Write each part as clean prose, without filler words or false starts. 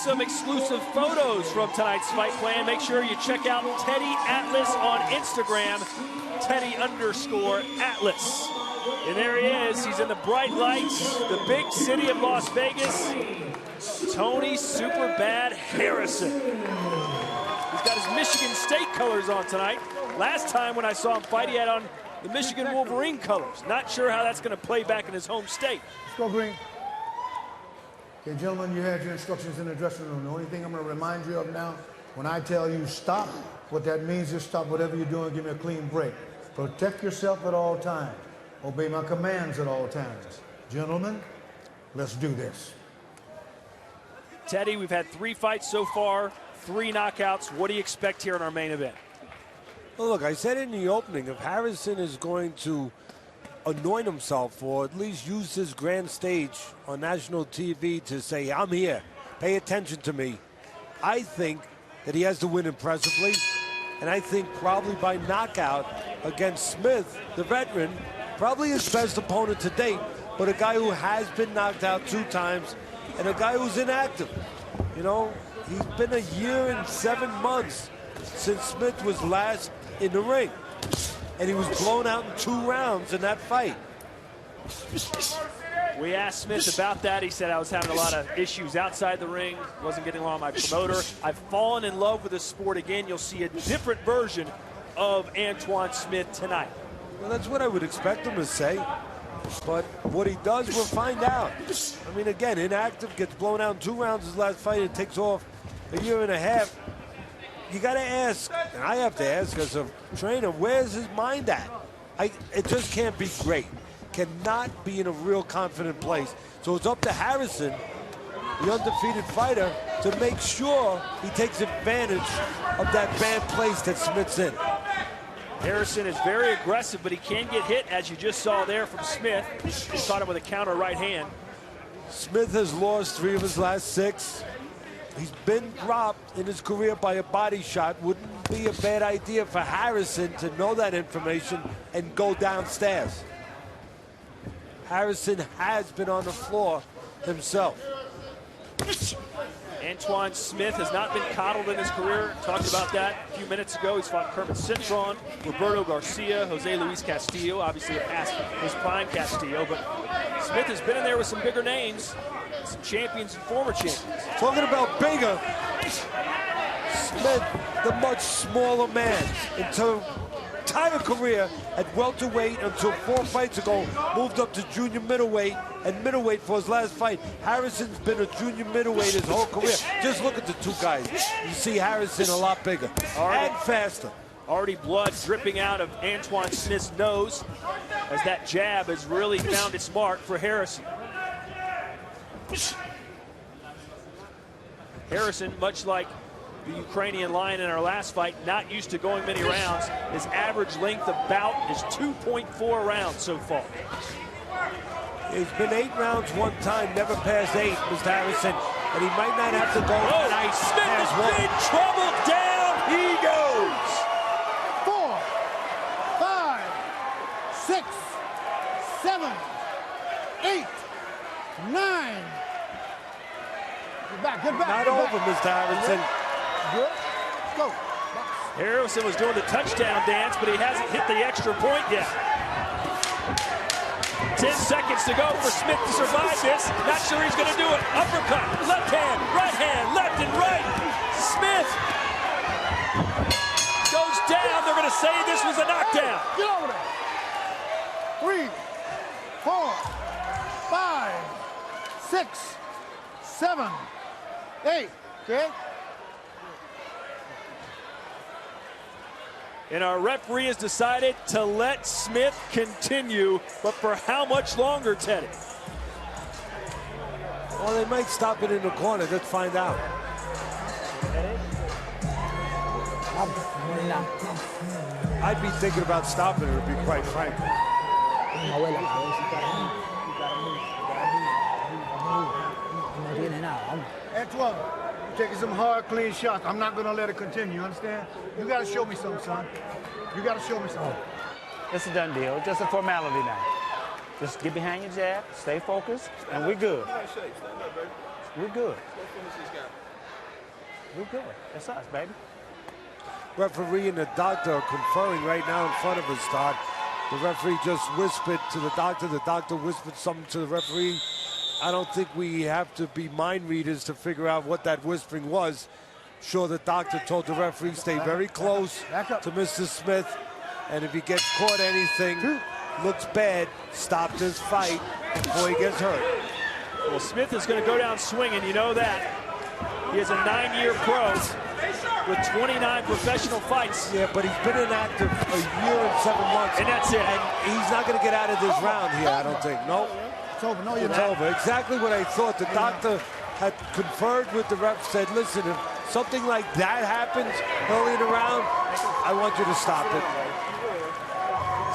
some exclusive photos from tonight's fight plan, make sure you check out Teddy Atlas on Instagram, Teddy_Atlas. And there he is. He's in the bright lights, the big city of Las Vegas. Tony Superbad Harrison. He's got his Michigan State colors on tonight. Last time when I saw him fight, he had on the Michigan Wolverine colors. Not sure how that's going to play back in his home state. Let's go, Green. Okay, gentlemen, you had your instructions in the dressing room. The only thing I'm going to remind you of now, when I tell you stop, what that means is stop whatever you're doing, give me a clean break. Protect yourself at all times. Obey my commands at all times. Gentlemen, let's do this. Teddy, we've had 3 fights so far, 3 knockouts. What do you expect here in our main event? Well, look, I said in the opening, if Harrison is going to anoint himself or at least use his grand stage on national TV to say, I'm here, pay attention to me, I think that he has to win impressively. And I think probably by knockout against Smith, the veteran, probably his best opponent to date, but a guy who has been knocked out 2 times and a guy who's inactive. You know, he's been a year and 7 months since Smith was last in the ring. And he was blown out in 2 rounds in that fight. We asked Smith about that. He said, I was having a lot of issues outside the ring, wasn't getting along with my promoter. I've fallen in love with the sport again. You'll see a different version of Antwone Smith tonight. Well, that's what I would expect him to say. But what he does, we'll find out. I mean, again, inactive, gets blown out in 2 rounds his last fight, and takes off a year and a half. You got to ask, and I have to ask as a trainer, where's his mind at? It just can't be great. Cannot be in a real confident place. So it's up to Harrison, the undefeated fighter, to make sure he takes advantage of that bad place that Smith's in. Harrison is very aggressive, but he can get hit, as you just saw there from Smith. He caught him with a counter right hand. Smith has lost 3 of his last 6. He's been dropped in his career by a body shot. Wouldn't be a bad idea for Harrison to know that information and go downstairs. Harrison has been on the floor himself. Antwone Smith has not been coddled in his career. Talked about that a few minutes ago. He's fought Kermit Cintron, Roberto Garcia, Jose Luis Castillo, obviously past his prime Castillo, but Smith has been in there with some bigger names, some champions and former champions. Talking about bigger, Smith, the much smaller man, until entire career at welterweight until 4 fights ago, moved up to junior middleweight and middleweight for his last fight. Harrison's been a junior middleweight his whole career. Just look at the 2 guys. You see Harrison a lot bigger and faster. Already blood dripping out of Antwone Smith's nose as that jab has really found its mark for Harrison. Harrison, much like the Ukrainian Lion in our last fight, not used to going many rounds. His average length of bout is 2.4 rounds so far. He's been 8 rounds 1 time, never past 8, Mr. Harrison, and he might not have to go. Oh, nice. Smith is in trouble. Down he goes. 4, 5, 6, 7, 8, 9. Get back, get back. Not over, Mr. Harrison. Good. Go. Harrison was doing the touchdown dance, but he hasn't hit the extra point yet. 10 seconds to go for Smith to survive this. Not sure he's going to do it. Uppercut, left hand, left and right. Smith goes down. They're going to say this was a knockdown. Get over there. 3, 4, 5, 6, 7, 8. Okay. And our referee has decided to let Smith continue, but for how much longer, Teddy? Well, they might stop it in the corner. Let's find out. I'd be thinking about stopping it, to be quite frank. Antwone, you're taking some hard, clean shots. I'm not going to let it continue, you understand? You got to show me something, son. You got to show me something. It's a done deal. Just a formality now. Just get behind your jab, stay focused, and we're good. We're good. We're good. That's us, baby. Referee and the doctor are conferring right now in front of us, Todd. The referee just whispered to the doctor. The doctor whispered something to the referee. I don't think we have to be mind readers to figure out what that whispering was. Sure, the doctor told the referee stay very close to Mr. Smith, and if he gets caught anything, looks bad, stop this fight before he gets hurt. Well, Smith is going to go down swinging, you know that. He has a 9-year pro with 29 professional fights. Yeah, but he's been inactive a year and 7 months. And that's it. And he's not going to get out of this round here, I don't think. No. It's over. No, you're It's not. over. Exactly what I thought. The doctor had conferred with the ref, said, listen, if something like that happens early in the round, I want you to stop it.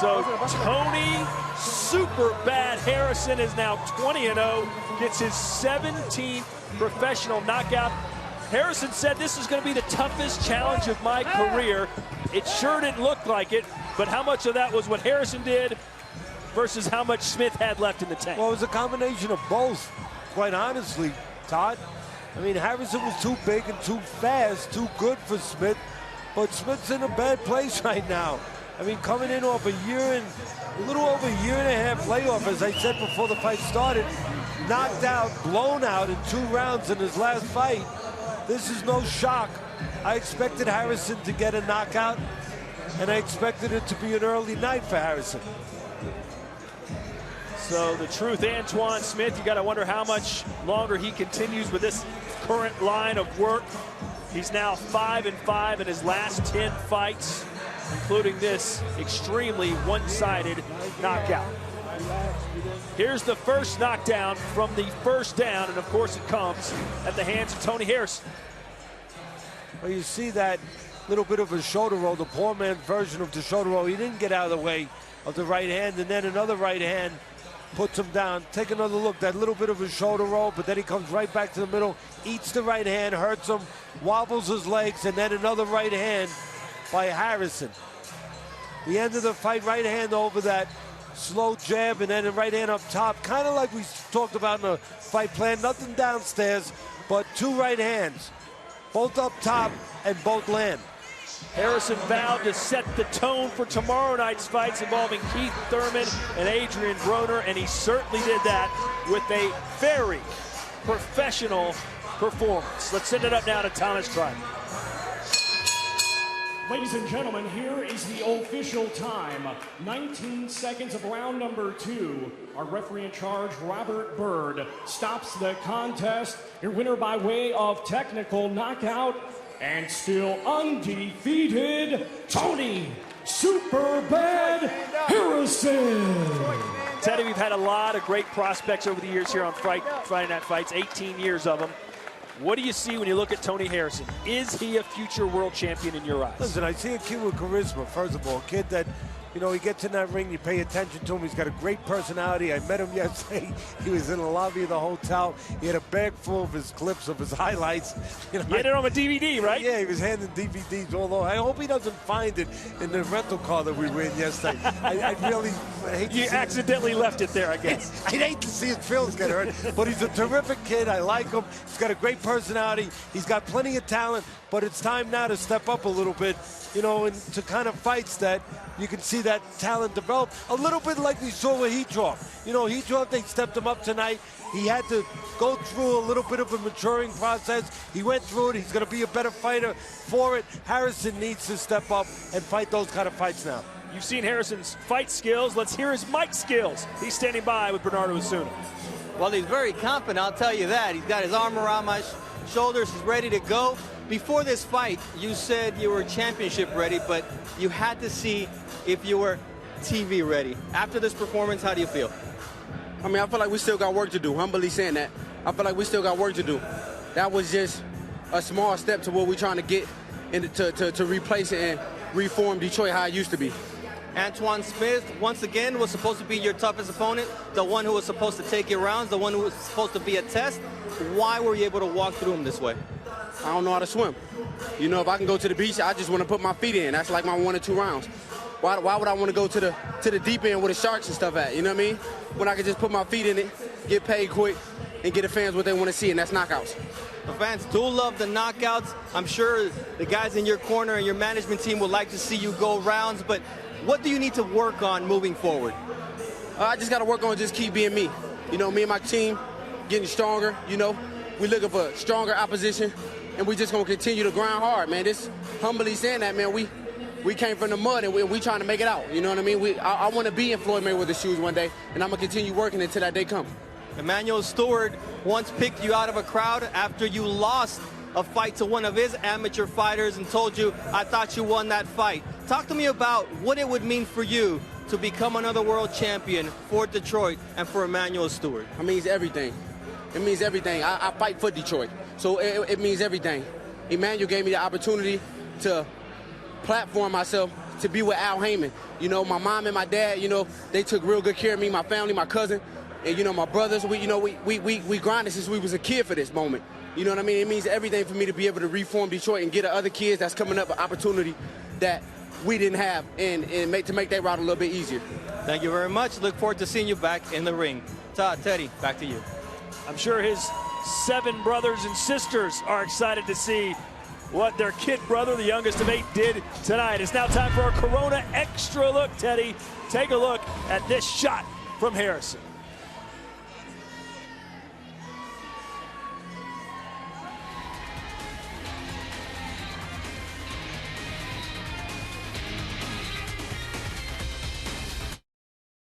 So Tony Super Bad Harrison is now 20-0, gets his 17th professional knockout. Harrison said this is going to be the toughest challenge of my career. It sure didn't look like it, but how much of that was what Harrison did versus how much Smith had left in the tank? Well, it was a combination of both, quite honestly, Todd. I mean, Harrison was too big and too fast, too good for Smith, but Smith's in a bad place right now. I mean, coming in off a little over a year and a half layoff, as I said before the fight started, knocked out, blown out in 2 rounds in his last fight. This is no shock. I expected Harrison to get a knockout, and I expected it to be an early night for Harrison. So the truth, Antwone Smith, you got to wonder how much longer he continues with this current line of work. He's now 5-5 in his last 10 fights, including this extremely one-sided knockout. Here's the first knockdown from the first down, and of course it comes at the hands of Tony Harrison. Well, you see that little bit of a shoulder roll, the poor man's version of the shoulder roll. He didn't get out of the way of the right hand, and then another right hand puts him down. Take another look, that little bit of a shoulder roll, but then he comes right back to the middle, eats the right hand, hurts him, wobbles his legs, and then another right hand by Harrison. The end of the fight, right hand over that slow jab, and then a right hand up top, kind of like we talked about in the fight plan. Nothing downstairs, but 2 right hands, both up top, and both land. Harrison vowed to set the tone for tomorrow night's fights involving Keith Thurman and Adrian Broner, and he certainly did that with a very professional performance. Let's send it up now to Thomas Crichton. Ladies and gentlemen, here is the official time. 19 seconds of round number 2. Our referee in charge, Robert Bird, stops the contest. Your winner by way of technical knockout, and still undefeated, Tony Superbad Harrison. Teddy, we've had a lot of great prospects over the years here on Friday Night Fights, 18 years of them. What do you see when you look at Tony Harrison? Is he a future world champion in your eyes? Listen, I see a kid with charisma, first of all. A kid that, you know, he gets in that ring, you pay attention to him. He's got a great personality. I met him yesterday. He was in the lobby of the hotel. He had a bag full of his clips, of his highlights. You know, you had it on a DVD, right? Yeah, he was handing DVDs all over. I hope he doesn't find it in the rental car that we were in yesterday. I really hate to You accidentally left it there, I guess. I'd hate to see his feelings get hurt, but he's a terrific kid. I like him. He's got a great personality. He's got plenty of talent, but it's time now to step up a little bit, you know, into kind of fights that you can see that talent develop. A little bit like we saw with Heatroff. You know, Heatroff, they stepped him up tonight. He had to go through a little bit of a maturing process. He went through it. He's going to be a better fighter for it. Harrison needs to step up and fight those kind of fights now. You've seen Harrison's fight skills. Let's hear his mic skills. He's standing by with Bernardo Osuna. Well, he's very confident, I'll tell you that. He's got his arm around my shoulders. He's ready to go. Before this fight, you said you were championship ready, but you had to see if you were TV ready. After this performance, how do you feel? I mean, I feel like we still got work to do. Humbly saying that. I feel like we still got work to do. That was just a small step to what we're trying to get to replace it and reform Detroit how it used to be. Antwone Smith, once again, was supposed to be your toughest opponent, the one who was supposed to take your rounds, the one who was supposed to be a test. Why were you able to walk through him this way? I don't know how to swim. You know, if I can go to the beach, I just want to put my feet in. That's like my 1 or 2 rounds. Why would I want to go to the deep end where the sharks and stuff at? You know what I mean? When I can just put my feet in it, get paid quick, and get the fans what they want to see, and that's knockouts. The fans do love the knockouts. I'm sure the guys in your corner and your management team would like to see you go rounds, but what do you need to work on moving forward? I just got to work on just keep being me. You know, me and my team getting stronger, you know. We're looking for stronger opposition, and we just going to continue to grind hard, man. This, humbly saying that, man, we came from the mud, and we trying to make it out. You know what I mean? I want to be in Floyd Mayweather's shoes one day, and I'm going to continue working until that day comes. Emanuel Steward once picked you out of a crowd after you lost a fight to one of his amateur fighters and told you, I thought you won that fight. Talk to me about what it would mean for you to become another world champion for Detroit and for Emanuel Steward. It means everything. It means everything. I fight for Detroit, so it means everything. Emanuel gave me the opportunity to platform myself to be with Al Heyman. You know, my mom and my dad, you know, they took real good care of me, my family, my cousin, and, you know, my brothers. We grinded since we was a kid for this moment. You know what I mean? It means everything for me to be able to reform Detroit and get other kids that's coming up an opportunity that we didn't have and to make that route a little bit easier. Thank you very much. Look forward to seeing you back in the ring. Teddy, back to you. I'm sure his 7 brothers and sisters are excited to see what their kid brother, the youngest of 8, did tonight. It's now time for our Corona Extra Look, Teddy. Take a look at this shot from Harrison.